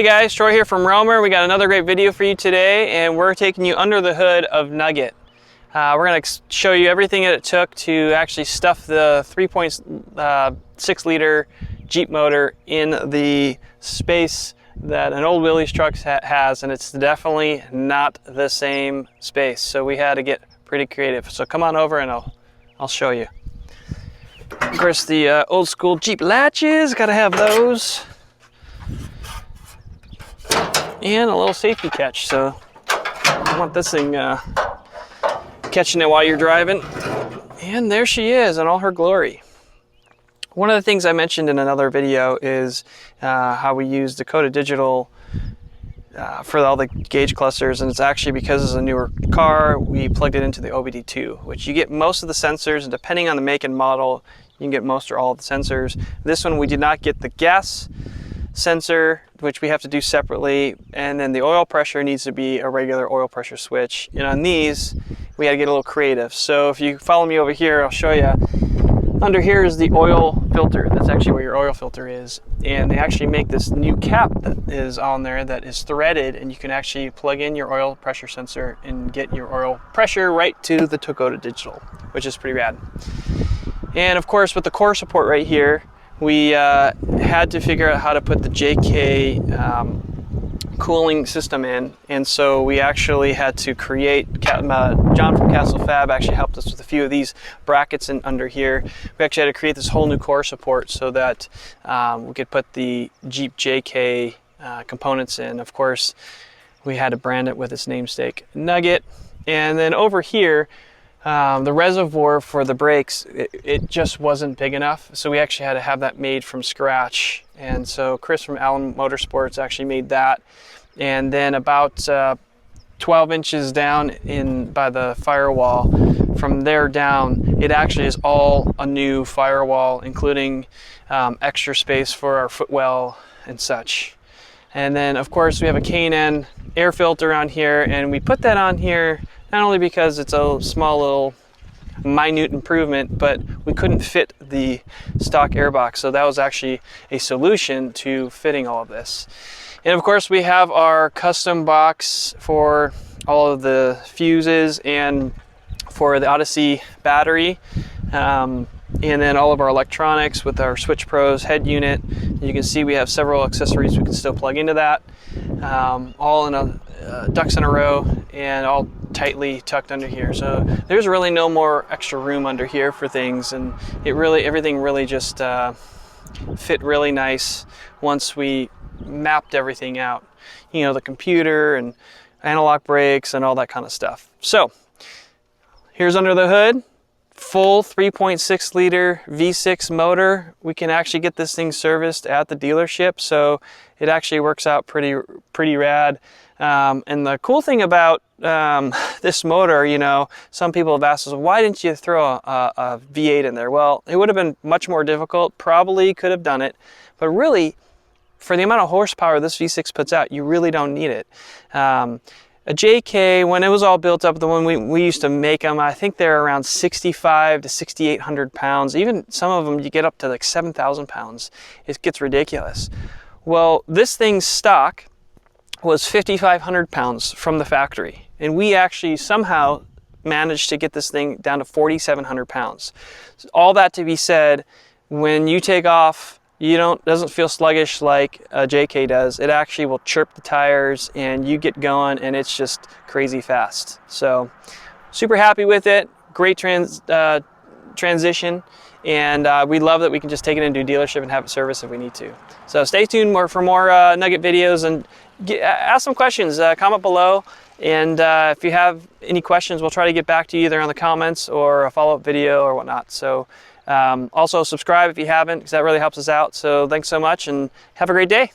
Hey guys, Troy here from RoamR. We got another great video for you today, and we're taking you under the hood of NUGGET. We're going to show you everything that it took to actually stuff the 3.6 liter Jeep motor in the space that an old Willys truck has, and it's definitely not the same space. So we had to get pretty creative. So come on over and I'll show you. Of course, the old school Jeep latches, got to have those. And a little safety catch, so I want this thing catching it while you're driving. And there she is in all her glory. One of the things I mentioned in another video is how we use Dakota Digital for all the gauge clusters, and it's actually because it's a newer car, we plugged it into the OBD2, which you get most of the sensors, and depending on the make and model, you can get most or all of the sensors. This one we did not get the gas sensor, which we have to do separately, and then the oil pressure needs to be a regular oil pressure switch. And on these we had to get a little creative. So if you follow me over here, I'll show you. Under here is the oil filter. That's actually where your oil filter is, and they actually make this new cap that is on there that is threaded, and you can actually plug in your oil pressure sensor and get your oil pressure right to the Dakota Digital, which is pretty rad. And of course, with the core support right here, we had to figure out how to put the JK cooling system in, and so we actually had to create, John from Castle Fab actually helped us with a few of these brackets under here. We actually had to create this whole new core support so that we could put the Jeep JK components in. Of course, we had to brand it with its namesake, NUGGET. And then over here, the reservoir for the brakes, it just wasn't big enough, so we actually had to have that made from scratch. And so Chris from Allen Motorsports actually made that. And then about 12 inches down by the firewall, from there down, it actually is all a new firewall, including extra space for our footwell and such. And then of course we have a K&N air filter on here, and we put that on here not only because it's a small little minute improvement, but we couldn't fit the stock air box, so that was actually a solution to fitting all of this. And of course we have our custom box for all of the fuses and for the Odyssey battery, and then all of our electronics with our Switch Pros head unit. You can see we have several accessories we can still plug into that, all in a ducks in a row and all tightly tucked under here. So there's really no more extra room under here for things, and everything really just fit really nice once we mapped everything out. You know, the computer and analog brakes and all that kind of stuff. So here's under the hood. Full 3.6 liter V6 motor. We can actually get this thing serviced at the dealership, so it actually works out pretty rad. And the cool thing about this motor, you know, some people have asked us, why didn't you throw a V8 in there? Well, it would have been much more difficult, probably could have done it, but really, for the amount of horsepower this V6 puts out, you really don't need it. A JK, when it was all built up, the one we used to make them, I think they're around 6,500 to 6,800 pounds. Even some of them, you get up to like 7,000 pounds. It gets ridiculous. Well, this thing's stock was 5,500 pounds from the factory, and we actually somehow managed to get this thing down to 4,700 pounds. All that to be said, when you take off, doesn't feel sluggish like a JK does. It actually will chirp the tires and you get going, and it's just crazy fast. So super happy with it. Great transition, and we love that we can just take it into a dealership and have it serviced if we need to. So stay tuned for more NUGGET videos, and ask some questions, comment below, and if you have any questions, we'll try to get back to you either on the comments or a follow-up video or whatnot. So also subscribe if you haven't, because that really helps us out. So thanks so much, and have a great day.